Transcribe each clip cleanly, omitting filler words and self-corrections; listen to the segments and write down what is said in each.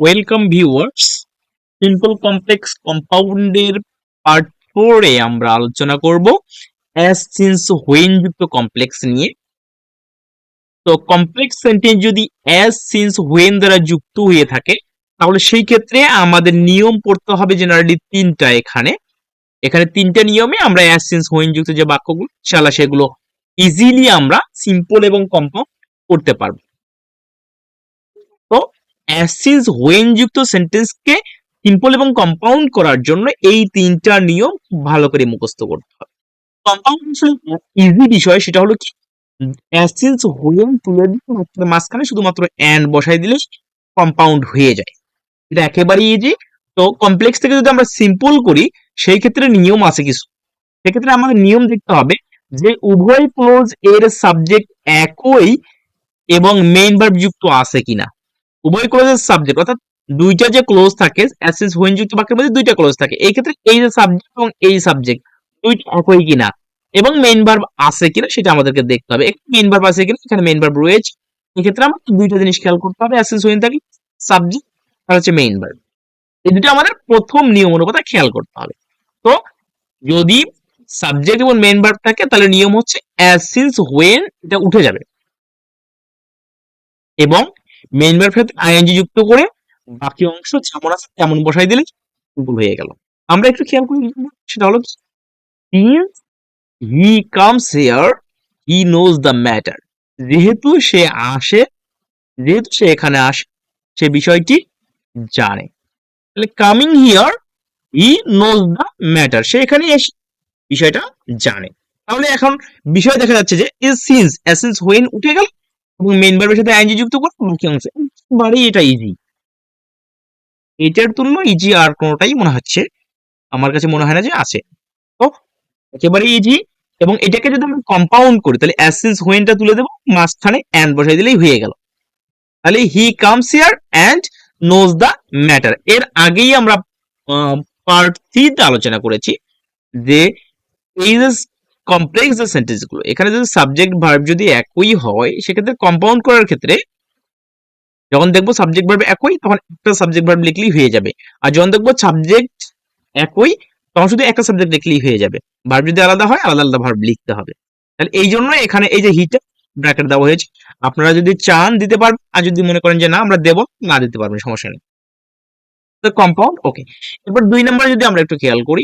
Welcome viewers. Simple complex কম্পাউন্ডের part 4 এ আমরা আলোচনা করব অ্যাজ সিন্স হোয়েন যুক্ত কমপ্লেক্স নিয়ে। তো কমপ্লেক্স সেন্টেন্স যদি অ্যাজ সিন্স হোয়েন দ্বারা যুক্ত হয়ে থাকে তাহলে সেই ক্ষেত্রে আমাদের নিয়ম পড়তে হবে জেনারেলি তিনটা। এখানে এখানে তিনটা নিয়মে আমরা অ্যাজ সিন্স হোয়েন যুক্ত যে বাক্যগুলো সেগুলো ইজিলি আমরা সিম্পল এবং কম্পাউন্ড করতে পারবো। তো অ্যাজ সিন্স হোয়েন যুক্ত সেন্টেন্সকে সিম্পল এবং কম্পাউন্ড করার জন্য এই তিনটা নিয়ম ভালো করে মুখস্থ করতে হবে। কম্পাউন্ড আসলে ইজি বিষয়, সেটা হলো কি অ্যাজ সিন্স হোয়েন তুলে দিয়ে মাঝখানে শুধুমাত্র অ্যান্ড বসাই দিলে কম্পাউন্ড হয়ে যায়, এটা একেবারেই ইজি। তো কমপ্লেক্স থেকে যদি আমরা সিম্পল করি সেই ক্ষেত্রে নিয়ম আছে কিছু। সেক্ষেত্রে আমাদের নিয়ম দেখতে হবে যে উভয় ক্লোজ এর সাবজেক্ট একই এবং মেইন ভার্ব যুক্ত আছে কিনা। উভয় ক্লোজের সাবজেক্ট অর্থাৎ দুইটা যে ক্লোজ থাকে অ্যাসেস হোয়েন যুক্ত বাক্যের মধ্যে দুইটা ক্লোজ থাকে, এই ক্ষেত্রে এই যে সাবজেক্ট এবং এই সাবজেক্ট দুইটা একই কিনা এবং মেইন ভার্ব আছে কিনা সেটা আমাদেরকে দেখতে হবে। মেইন ভার্ব আছে কিনা, এখানে মেইন ভার্ব রয়েছে, এই ক্ষেত্রে আমাদের দুইটা জিনিস খেয়াল করতে হবে, অ্যাসেস হোয়েন থাকে সাবজেক্ট আর হচ্ছে মেইন ভার্ব। এই দুটো আমাদের প্রথম নিয়ম অনুপাতে খেয়াল করতে হবে। তো যদি সাবজেক্ট এবং মেইন ভার্ব থাকে তাহলে নিয়ম হচ্ছে অ্যাজ সিন্স হোয়েন এটা উঠে যাবে এবং মেইন ভার্বের সাথে আইএনজি যুক্ত করে বাকি অংশ যেমন আছে তেমন বসাই দিলে ভুল হয়ে গেল। আমরা একটু খেয়াল করি, সেটা হলো since he comes here he knows the matter। যেহেতু সে আসে, যেহেতু সে এখানে আসে সে বিষয়টি জানে, তাহলে coming here he knows the matter, সে এখানে এসে বিষয়টা জানে। তাহলে এখন বিষয় দেখা যাচ্ছে যে ইজ সিন্স এসেন্স হোয়েন উঠে গেল এবং মেইন ভার্বের সাথে আইএনজি যুক্ত করে বাকি অংশ একেবারেই এটা ইজি। এটার তুল্য ইজি আর কোনোটাই মনে হচ্ছে, আমার কাছে মনে হয় না যে আছে। তো একেবারে ইজি। এবং এটাকে যদি আমরা কম্পাউন্ড করি তাহলে অ্যাসেন্স হোয়েনটা তুলে দেবো, মাঝখানে অ্যান্ড বসাই দিলেই হয়ে গেল। তাহলে he comes here and nose the matter. এর আগেই আমরা পার্ট 3 তে আলোচনা করেছি যে এই যে কমপ্লেক্স যে সেন্টেন্স গুলো এখানে যদি সাবজেক্ট ভার্ব যদি একই হয় সেক্ষেত্রে কম্পাউন্ড করার ক্ষেত্রে যখন দেখবো সাবজেক্ট ভার্ব একই তখন একটা সাবজেক্ট ভার্ব লিখলেই হয়ে যাবে, আর যখন দেখবো সাবজেক্ট একই তখন শুধু একটা সাবজেক্ট লিখলেই হয়ে যাবে। ভার্ব যদি আলাদা হয় আলাদা আলাদা ভার্ব লিখতে হবে। তাহলে এই জন্য এখানে এই যে হিটা ব্র্যাকেট দেওয়া হয়েছে, আপনারা যদি চান দিতে পারবেন, আর যদি মনে করেন যে না আমরা দেব না দিতে পারবেন, সমস্যা নেই। তো কম্পাউন্ড ওকে। এরপর 2 নম্বরে যদি আমরা একটু খেয়াল করি,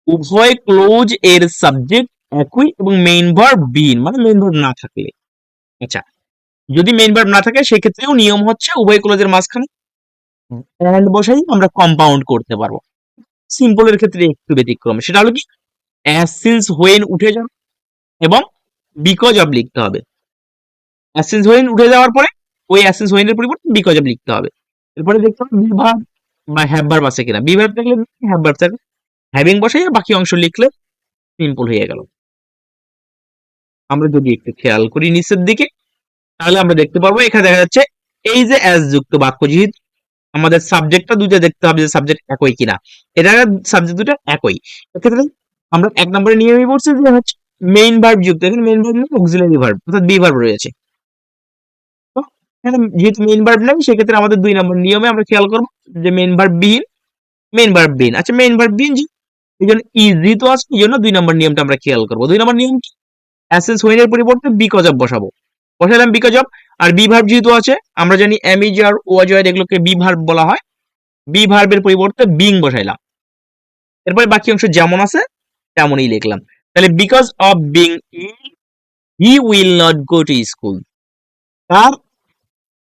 উভয় ক্লোজ এর সাবজেক্ট একই এবং মেইন ভার্ব বিন, মানে মেইন ভার্ব না থাকলে। আচ্ছা, যদি মেইন ভার্ব না থাকে সেক্ষেত্রেও নিয়ম হচ্ছে উভয় ক্লোজের মাঝখানে অ্যান্ড বসাই আমরা কম্পাউন্ড করতে পারবো। সিম্পলের ক্ষেত্রে একটু ব্যতিক্রম, সেটা হলো কি অ্যাজ সিন্স হোয়েন উঠে যাবে এবং বিকজ অফ লিখতে হবে। অ্যাজ সিন্স হোয়েন উঠে যাওয়ার পরে ওই অ্যাজ সিন্স হোয়েন এর পরিবর্তে বিকজ অফ লিখতে হবে। এরপরে দেখতে হবে বি ভার্ব বা হ্যাভ ভার্ব আছে কিনা। বি ভার্ব থাকলে হ্যাভ ভার্ব থাকলে হ্যাভিং বসাই বাকি অংশ লিখলে সিম্পল হয়ে গেল। আমরা যদি একটু খেয়াল করি নিচের দিকে তাহলে আমরা দেখতে পারবো এখানে দেখা যাচ্ছে এই যে অ্যাজ যুক্ত বাক্য, যেহেতু আমাদের সাবজেক্টটা দুইটা দেখতে হবে যে সাবজেক্ট একই কিনা, এটা সাবজেক্ট দুটো একই। এক্ষেত্রে আমরা 1 নম্বরে নিয়মই পড়ছি যে হচ্ছে মেইন ভার্ব যুক্ত, এখানে মেইন ভার্ব নেই, অক্সিলারি ভার্ব অর্থাৎ বি ভার্ব রয়েছে। তো এখানে যেহেতু মেইন ভার্ব নেই সেক্ষেত্রে আমাদের 2 নম্বর নিয়মে আমরা খেয়াল করব যে মেইন ভার্ব বিন, মেইন ভার্ব বিন। আচ্ছা, মেইন ভার্ব বিন এই জন্য ইজি তো আছে, এই জন্য 2 নম্বর নিয়মটা আমরা খেয়াল করব। 2 নম্বর নিয়ম কি, অ্যাসেন্স হোয়েন এর পরিবর্তে বিকজ অফ বসাবো, বসালাম বিকজ অফ। আর বি ভার্ব যেহেতু আছে আমরা জানি এমইজি আর ওয়াজ এগুলোকে বি ভার্ব বলা হয়, বি ভার্বের পরিবর্তে বিং বসাইলাম। এরপরে বাকি অংশ যেমন আছে তেমনই লিখলাম। তাহলে because of being he will not go to school. তার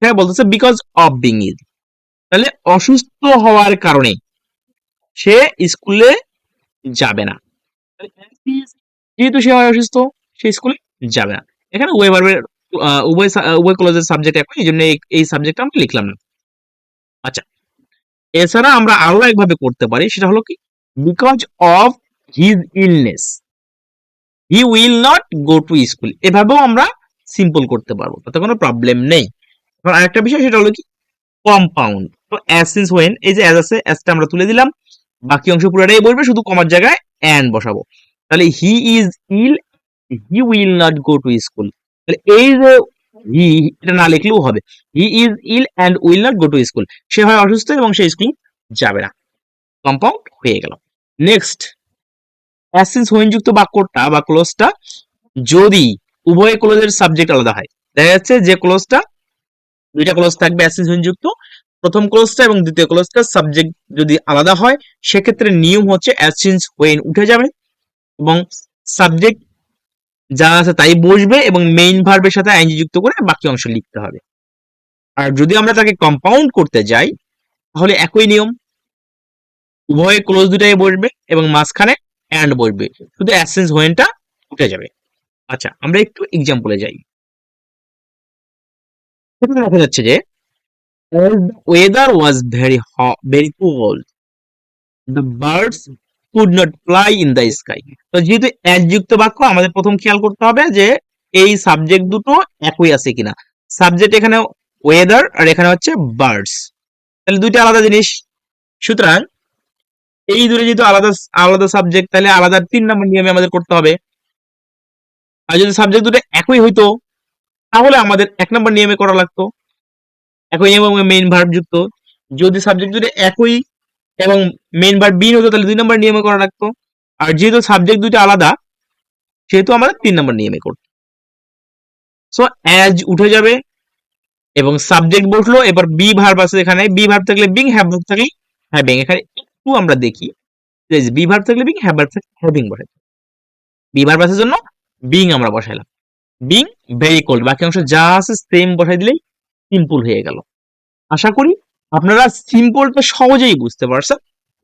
হ্যাঁ বলতেছে বিকজ অফ বিং ইজ, তাহলে অসুস্থ হওয়ার কারণে সে স্কুলে যাবে না। যেহেতু সে হয় অসুস্থ সে স্কুলে যাবে না। এখানে উভয় ভার্বের উভয় ক্লোজের সাবজেক্ট একই, এই জন্য এই সাবজেক্টটা আমরা লিখলাম না। আচ্ছা, এছাড়া আমরা আরো একভাবে করতে পারি, সেটা হলো কি because of his illness he will not go to school, এভাবেও আমরা সিম্পল করতে পারবো, তাতে কোনো প্রবলেম নেই। এবার আরেকটা বিষয় সেটা হলো কি কম্পাউন্ড। তো অ্যাজ সিন্স হোয়েন এই যে অ্যাজ আছে অ্যাজটা আমরা তুলে দিলাম, বাকি অংশ পুরোটাই বলবে, শুধু কমার জায়গায় অ্যান্ড বসাবো। তাহলে he is ill he will not go to school, তাহলে এই যে হি, এটা না লিখলেও হবে। He is ill and will not go to school. সে হয় অসুস্থ এবং সে স্কুল যাবে না। কম্পাউন্ড হয়ে গেল। নেক্সট, অ্যাসেন্স হোয়েন যুক্ত বাক্যটা বা ক্লোজটা যদি উভয় ক্লোজের সাবজেক্ট আলাদা হয়। দেখা যাচ্ছে যে ক্লোজটা, দুইটা ক্লোজ থাকবে অ্যাসেন্স হোয়েন যুক্ত, প্রথম ক্লোজটা এবং দ্বিতীয় ক্লোজটা সাবজেক্ট যদি আলাদা হয়, সেক্ষেত্রে নিয়ম হচ্ছে অ্যাসেন্স হোয়েন উঠে যাবে এবং সাবজেক্ট যা আছে তাই বসবে এবং মেইন ভার্বের সাথে আইএনজি যুক্ত করে বাকি অংশ লিখতে হবে। আর যদি আমরা তাকে কম্পাউন্ড করতে যাই, তাহলে একই নিয়ম, উভয় ক্লোজ দুটাই বসবে এবং মাঝখানে অ্যান্ড বসবে, শুধু অ্যাসেন্স হোয়েনটা উঠে যাবে। আচ্ছা, আমরা একটু এক্সাম্পলে যাই। এখানে দেখা যাচ্ছে যে weather was very cold, the birds could not fly in the sky. তো যেহেতু অ্যাজ যুক্ত বাক্য, আমাদের প্রথম খেয়াল করতে হবে যে এই সাবজেক্ট দুটো একই আছে কিনা। সাবজেক্ট এখানে ওয়েদার আর এখানে হচ্ছে বার্ডস, তাহলে দুইটা আলাদা জিনিস। সুতরাং এই দুটো যেহেতু আলাদা আলাদা সাবজেক্ট, তাহলে আলাদা 3 নম্বর নিয়মে আমাদের করতে হবে। আর যদি সাবজেক্ট দুটো একই হইতো, তাহলে আমাদের 1 নম্বর নিয়মে করা লাগতো, একই নিয়ম এবং মেইন ভার্ব যুক্ত। যদি সাবজেক্ট দুটো একই এবং মেইন ভার্ব বিন হতো, তাহলে 2 নম্বর নিয়মে করা লাগতো। আর যেহেতু সাবজেক্ট দুটো আলাদা, সেহেতু আমাদের 3 নম্বর নিয়মে করতে। সো অ্যাজ উঠে যাবে এবং সাবজেক্ট বসলো, এবার বি ভার্ব আছে, এখানে বি ভার্ব থাকলে বিং, হ্যাভ ভার্ব থাকলে হ্যাভিং। এখানে একটু আমরা দেখি, বি ভার্ব থাকলে বিং, হ্যাভ ভার্ব থাকলে হ্যাভিং বসাই। বি ভার্ব আসার জন্য বিং আমরা বসাইলাম, বিং ভেরি কোল্ড, বাকি অংশ যা আছে সেম বসাই দিলেই সিম্পল হয়ে গেল। আশা করি আপনারা সিম্পলটা সহজেই বুঝতে পারছেন।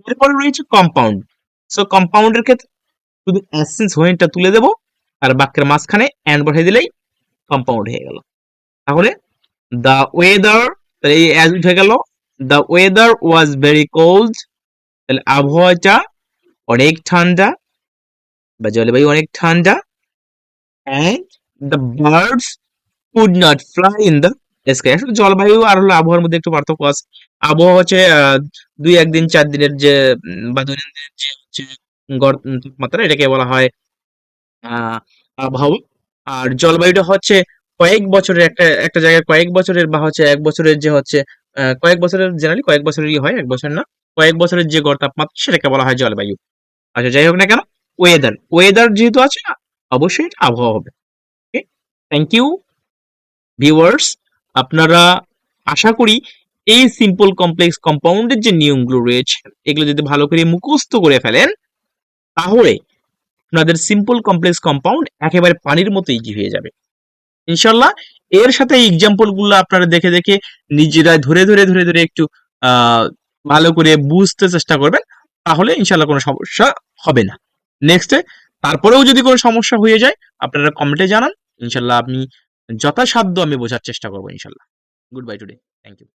এরপরে রয়েছে কম্পাউন্ড। সো কম্পাউন্ডের ক্ষেত্রে শুধু অ্যাসেন্স হোয়েনটা তুলে দেব আর বাক্যের মাঝখানে অ্যান্ড বসাই দিলেই কম্পাউন্ড হয়ে গেল। তাহলে দ্য ওয়েদার, তাহলে এই অ্যাজ উঠে গেল, the weather was very cold, তাহলে আবহাওয়াটা অনেক ঠান্ডা বা জলবায়ু অনেক ঠান্ডা। And the birds could not fly in the sky. আসলে জলবায়ু আর হলো আবহাওয়ার মধ্যে একটু পার্থক্য আছে। আবহাওয়া হচ্ছে 2-1 দিন 4 দিনের যে বা দৈনন্দিন যে হচ্ছে গড় তাপমাত্রা, এটাকে বলা হয় আবহাওয়া। আর জলবায়ুটা হচ্ছে কয়েক বছরের একটা একটা জায়গায় কয়েক বছরের বা হচ্ছে 1 বছরের যে হচ্ছে কয়েক বছরের, জেনারেলি কয়েক বছরেরই হয়, 1 বছর না, কয়েক বছরের যে গড় তাপমাত্রা সেটাকে বলা হয় জলবায়ু। আচ্ছা, যাই হোক না কেন, ওয়েদার ওয়েদার যেহেতু আছে, অবশ্যই এটা আবহাওয়া হবে। ওকে, থ্যাংক ইউ ভিউয়ার্স। আপনারা, আশা করি এই সিম্পল কমপ্লেক্স কম্পাউন্ডের যে নিয়মগুলো রয়েছে, এগুলো যদি ভালো করে মুখস্থ করে ফেলেন, তাহলে আপনাদের সিম্পল কমপ্লেক্স কম্পাউন্ড একেবারে পানির মতো ইজি হয়ে যাবে ইনশাল্লাহ। এর সাথে এক্সাম্পল গুলো আপনারা দেখে দেখে নিজেরা ধরে ধরে ধরে ধরে একটু ভালো করে বুঝতে চেষ্টা করবেন, তাহলে ইনশাল্লাহ কোনো সমস্যা হবে না। নেক্সটে তারপরেও যদি কোনো সমস্যা হয়ে যায়, আপনারা কমেন্টে জানান, ইনশাল্লাহ আমি যথাসাধ্য আমি বোঝার চেষ্টা করবো ইনশাল্লাহ। Good bye today, thank you.